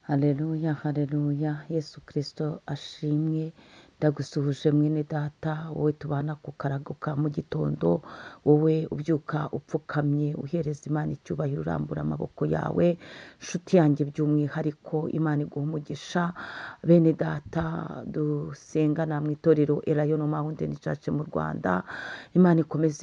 Haleluya, haleluya, Yesu Kristo ashimwe. Ndagusuhuje mwene data, wowe tubana ku karago ka mu gitondo, wowe ubyuka upfukamye uhereza Imana icyubahiro, urambura amaboko yawe. Nshuti yanjye by'umwihariko, Imana iguha umugisha. Bene data dusengana mu itorero Elayono Mountain Church mu Rwanda, Imana ikomeze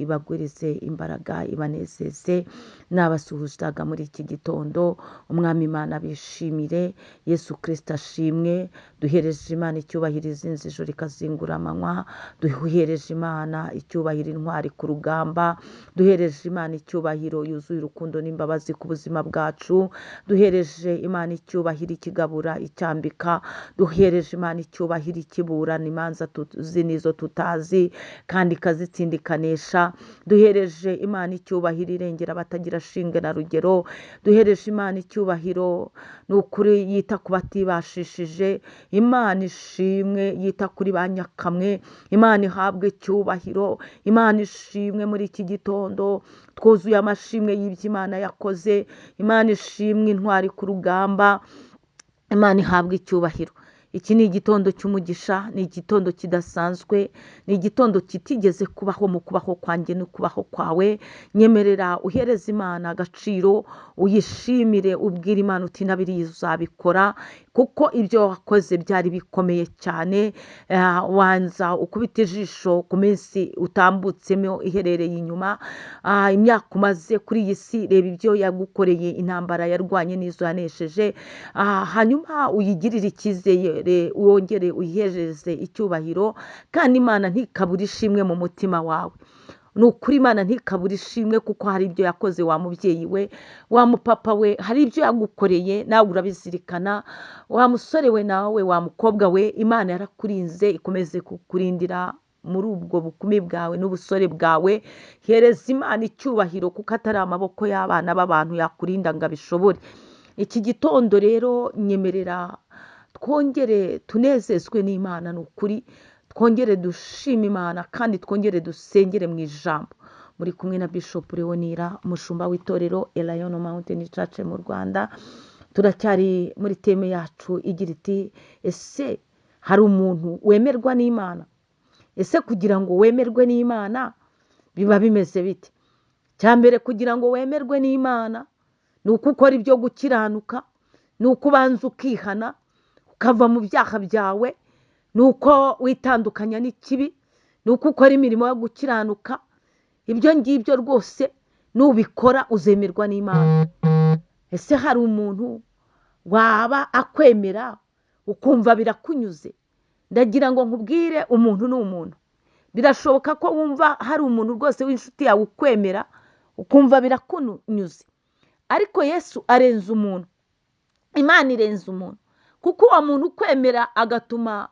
ibagurize imbaraga, ibanezeze. Nabasuhuzaga muri iki gitondo, umwami Imana bishimire. Yesu Kristo ashimwe. Duhereje Imana icyubahiro izinze ijoro rikazingura amanywa. Duhereje Imana icyubahiro intwari ku rugamba. Duhereje Imana icyubahiro yuzuye urukundo n'imbabazi ku buzima bwacu. Duhereje Imana icyubahiro ikigabura icyambika. Duhereje Imana icyubahiro ikiburana imanza tuzi n'izo tutazi kandi ikazitsindikanisha. Duhereje Imana icyubahiro irengera abatagira shinge na rugero. Duhereje Imana icyubahiro ni ukuri yita ku batibashishije. Imana ishimwe yita kuri ba nyakamwe. Imana ihabwe icyubahiro. Imana ishimwe muri iki gitondo. Twuzuye amashimwe y'ibyo Imana yakoze. Imana ishimwe intwari ku rugamba. Imana ihabwe icyubahiro. Iki ni igitondo cy'umugisha, ni igitondo kidasanzwe, ni igitondo kitigeze kubaho mu kubaho kwanjye no kubaho kwawe. Nyemerera uhereze Imana agaciro, uyishimire, ubwira Imana uti nabiriye uzabikora, kuko ibyo wakoze byari bikomeye cyane. Wanza ukubita ijisho ku minsi utambutsemo iherereye inyuma, imyaka umaze kuri iyi si, reba ibyo yagukoreye, intambara yarwanye n'izo yanesheje. Hanyuma uyigirire icyizere, wongere uyihereze icyubahiro, kandi Imana ntikabure ishimwe mu mutima wawe. Ni ukuri Imana ntikabure ishimwe, kuko hari ibyo yakoze. Wa mubyeyi we, wa mupapa we, hari ibyo yagukoreye, nawe urabizirikana. Wa musore we nawe, wa mukobwa we, Imana yarakurinze, ikomeze kukurindira muri ubwo bukumi bwawe n'ubusore bwawe. Hereza Imana icyubahiro, kuko atari amaboko y'abana b'abantu yakurinda ngo abishobore. Iki gitondo rero nyemerera twongere tunezezwe n'Imana. Ni ukuri twongere dushima Imana, kandi twongere dusengere mu ijambo. Muri kumwe na Bishop Leonira, umushumba w'itorero Elayono Mountain Church mu Rwanda. Turacyari muri teme yacu igira iti, ese hari umuntu wemerwa n'Imana? Ese kugira ngo wemerwe n'Imana biba bimeze bite? Cyambere, kugira ngo wemerwe n'Imana ni uko ukora ibyo gukiranuka, ni uko ubanza ukihana, ukava mu byaha byawe, ni uko witandukanya n'ikibi, ni uko ukora imirimo yo gukiranuka. Ibyo ngibyo rwose nubikora uzemerwa n'Imana. Ese hari umuntu waba akwemera ukumva birakunyuze? Ndagira ngo nkubwire, umuntu ni umuntu. Birashoboka ko wumva hari umuntu rwose w'inshuti yawe ukwemera ukumva birakunyuze, ariko Yesu arenze umuntu. Imana irenze umuntu, kuko uwo muntu ukwemera agatuma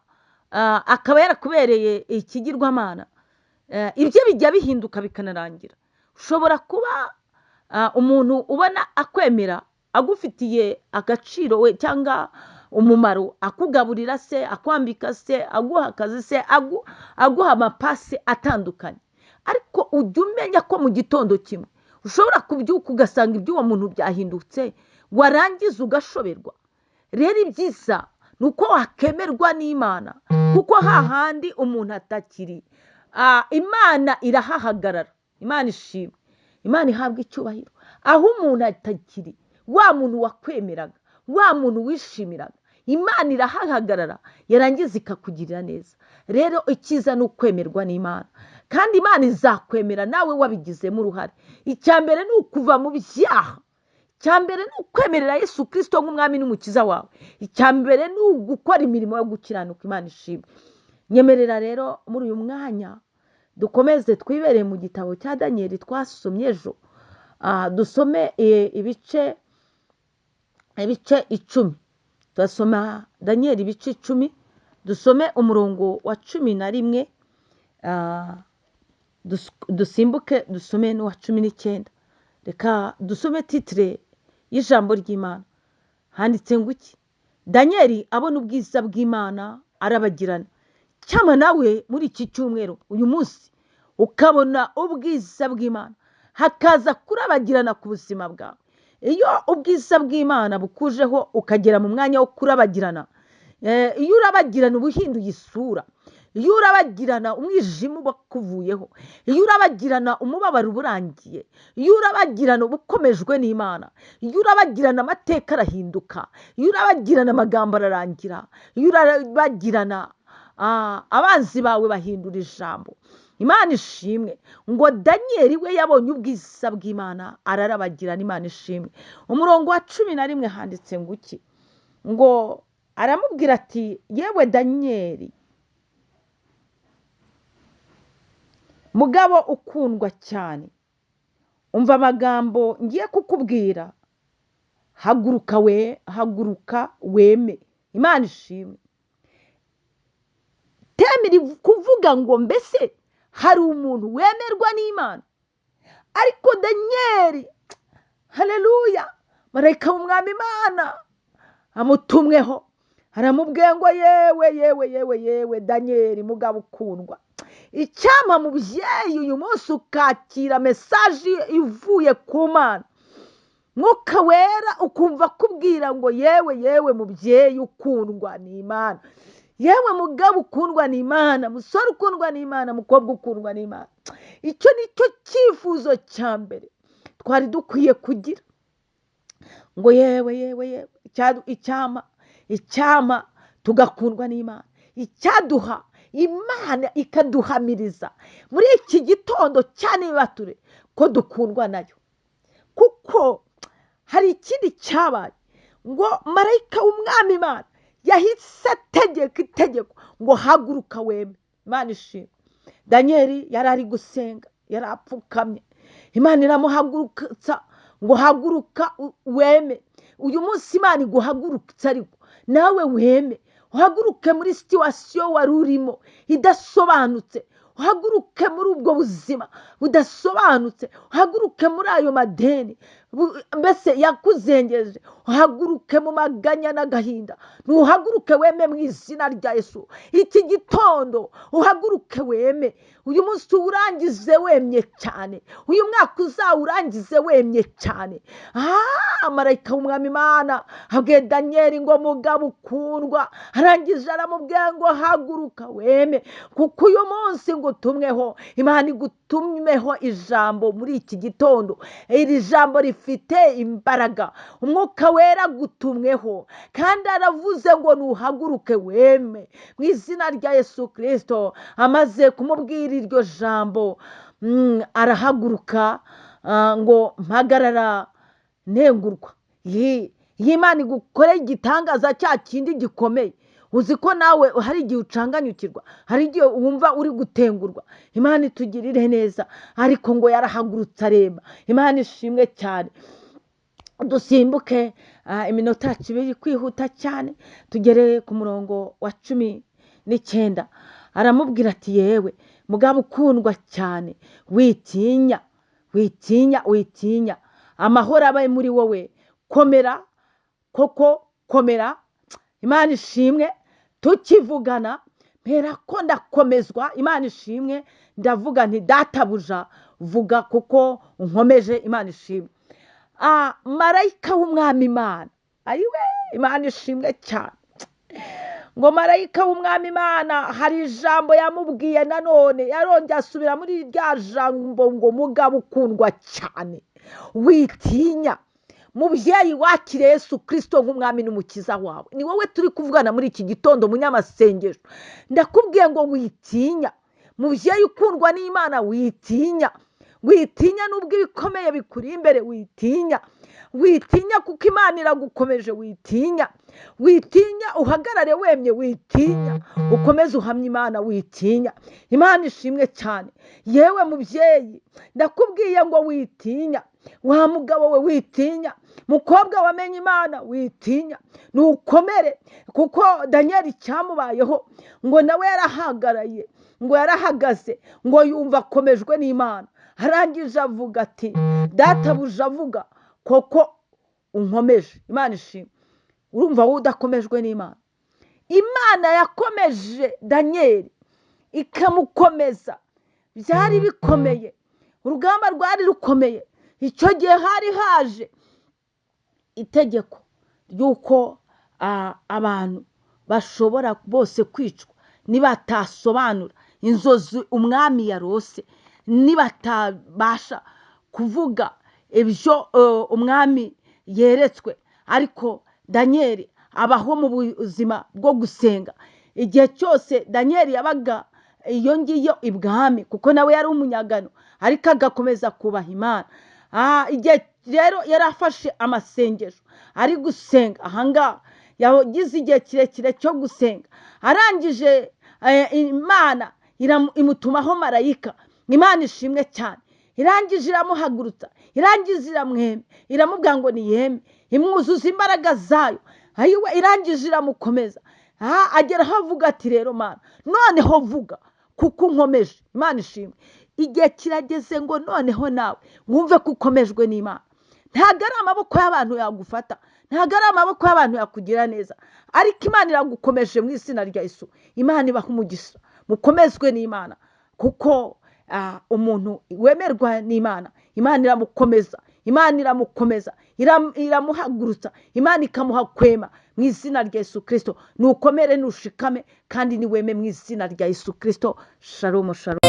akaba yarakubereye ikigirwamana, ibyo bijya bihinduka bikanarangira. Ushobora kuba umuntu ubona akwemera agufitiye agaciro we cyangwa umumaro, akugaburira se, akwambika se, aguha akazi se, aguha amapasi atandukanye, ariko ujya umenya ko mu gitondo kimwe ushobora kubyuka ugasanga iby'uwo muntu byahindutse, warangiza ugashoberwa. Rero ibyiza ni uko wakemerwa n'Imana, kuko hahandi umuntu atakiri, Imana irahahagarara. Imana ishimwe, Imana ihabwa icyubahiro. Aho umuntu atakiri, wa muntu wakwemeraga, wa muntu wishimiraga, Imana irahahagarara, yarangiza ikakugirira neza. Rero icyiza ni ukwemerwa n'Imana, kandi Imana izakwemera nawe wabigizemo uruhare. Icyambere ni ukuva mu byaha. Icyambere ni ukwemerera Yesu Kristo nk'umwami n'umukiza wawe. Icyambere ni ugukora imirimo yo gukiranuka. Imana ishimwe. Nyemerera rero muri uyu mwanya dukomeze twibereye mu gitabo cya Daniel twasomye ejo. Dusome ibice 10. Turasoma Daniel ibice 10, dusome umurongo wa 11, dusimbuke dusome n'uwa 19. Reka dusome titire y'ijambo ry'Imana. Handitse ngo iki? Daniel abona ubwiza bw'Imana arabagirana. Cyama nawe muri iki cyumweru uyu munsi ukabona ubwiza bw'Imana, hakaza kurabagirana ku buzima bwawe. iyo ubwiza bw'Imana bukujeho ukagera mu mwanya wo kurabagirana, iyo urabagirana uba uhinduye isura, iyo urabagirana umwijima uba ukuvuyeho, iyo urabagirana umubabaro uba urangiye, iyo urabagirana uba ukomejwe n'Imana, iyo urabagirana amateka arahinduka, iyo urabagirana amagambo ararangira, iyo urabagirana abanzi bawe bahindura ijambo. Imana ishimwe. Ngo Daniyeli we yabonye ubwiza bw'Imana ararabagirana. Imana ishimwe. Umurongo wa 11 handitse ngo iki? Ngo aramubwira ati yewe Daniyeli mugabo ukundwa cyane, umva amagambo ngiye kukubwira, haguruka weme. Imana ishimwe. Temiri kuvuga ngo mbese hari umuntu wemerwa n'Imana? Ariko Daniyeli, haleluya, marayika w'Umwami Imana amutumweho, aramubwiye ngo yewe Daniyeli mugabo ukundwa, icyama mubyeyi uyu munsi ukakira mesaje ivuye ku Mana, Mwuka Wera ukumva kubwira ngo yewe mubyeyi ukundwa n'Imana, yewe mugabo ukundwa n'Imana, musore ukundwa n'Imana, mukobwa ukundwa n'Imana. Icyo nicyo cyifuzo cya mbere twari dukwiye kugira, ngo yewe icyama tugakundwa n'Imana, icyaduha Imana ikaduhamiriza muri iki gitondo cyane bature ko dukundwa nayo. Kuko hari ikindi cyabaye, ngo marayika w'Umwami Imana yahise ategeka itegeko ngo haguruka weme. Imana ishimwe. Daniyeli yari ari gusenga, yari apfukamye, Imana iramuhagurutsa ngo haguruka weme. Uyu munsi Imana iguhagurutsa, ariko nawe weme, uhaguruke muri situwasiyo wari urimo idasobanutse, uhaguruke muri ubwo buzima budasobanutse, uhaguruke muri ayo madeni mbese yakuzengeje, uhaguruke mu maganya n'agahinda, ntuhaguruke weme mu izina rya Yesu. Iki gitondo uhaguruke weme, uyu munsi urangize wemye cyane, uyu mwaka uzawurangize wemye cyane. Marayika w'Umwami Imana abwiye Daniyeli ngo mugabo ukundwa, arangije aramubwira ngo haguruka weme, kuko uyu munsi ngo utumweho, Imana igutumweho ijambo muri iki gitondo. Iri jambo rifite imbaraga, Umwuka Wera gutumweho, kandi aravuze ngo nuhaguruke weme mu izina rya Yesu Kristo. Amaze kumubwira iryo jambo, arahaguruka ngo mpagarara ntengurwa. Imana igukoreye igitangaza cya kindi gikomeye. Uzi ko nawe hari igihe ucanganyukirwa, hari igihe wumva uri gutengurwa. Imana itugirire neza, ariko ngo yarahagurutse areba. Imana ishimwe cyane. Dusimbuke iminota yacu ibiri kwihuta cyane, tugere ku murongo wa 19. Aramubwira ati yewe mugabo ukundwa cyane, witinya, amahoro abaye muri wowe, komera, koko komera. Imana ishimwe. Tukivugana mpera ko ndakomezwa. Imana ishimwe. Ndavuga nti databuja vuga kuko unkomeje. Imana ishimwe. Marayika w'Umwami Imana, ayiwe, Imana ishimwe cyane. Ngo marayika w'Umwami Imana hari ijambo yamubwiye nanone, yarongeye asubira muri rya jambo ngo mugabo ukundwa cyane, witinya. Mubyeyi wakire Yesu Kristo nk'Umwami n'Umukiza wawe. Ni wowe turi kuvugana muri iki gitondo munyamasengesho. Ndakubwiye ngo witinya. Mubyeyi ukundwa n'Imana, witinya nubwo ibikomeye bikuri imbere, witinya kuko Imana iragukomeje. Witinya uhagarare wemye, witinya ukomeze uhamye Imana, witinya. Imana ishimwe cyane. Yewe mubyeyi, ndakubwiye ngo witinya. Wa mugabo we witinya, mukobwa wamenye Imana witinya, nukomere. Kuko Daniyeli cyamubayeho, ngo nawe yarahagaraye, ngo yarahagaze, ngo yumva akomejwe n'Imana. Arangije avuga ati databuja avuga koko unkomeje. Imana ishimwe. Urumva wowe udakomejwe n'Imana? Imana yakomeje Daniyeli ikamukomeza. Byari bikomeye, urugamba rwari rukomeye. Icyo gihe hari haje itegeko ry'uko abantu bashobora bose kwicwa nibatasobanura inzozi umwami yarose, nibatabasha kuvuga ibyo umwami yeretswe. Ariko Daniyeli abaho mu buzima bwo gusenga. Igihe cyose Daniyeli yabaga iyo ngiyo ibwami, kuko nawe yari umunyagano, ariko agakomeza kubaha Imana. Igihe rero yari afashe amasengesho ari gusenga, ahangaha yagize igihe kirekire cyo gusenga. Arangije Imana imutumaho marayika, Imana ishimwe cyane, irangije iramuhagurutsa, irangije iramweme, iramubwira ngo niyeme, imwuzuza imbaraga zayo, ayiwe irangije iramukomeza. Agera aho avuga ati rero Mana, noneho vuga kuko unkomeje. Imana ishimwe. Igihe kirageze ngo noneho nawe wumve ko ukomejwe n'Imana. Ntabwo ari amaboko y'abantu yagufata, ntabwo ari amaboko y'abantu yakugira neza, ariko Imana iragukomeje mu izina rya Yesu. Imana ibaha umugisha, mukomezwe n'Imana, kuko umuntu wemerwa n'Imana, Imana iramukomeza, Imana iramukomeza, iramuhagurutsa, Imana ikamuha kwema mu izina rya Yesu Kristo. Nukomere nushikame kandi niweme mu izina rya Yesu Kristo. Shalom shalom.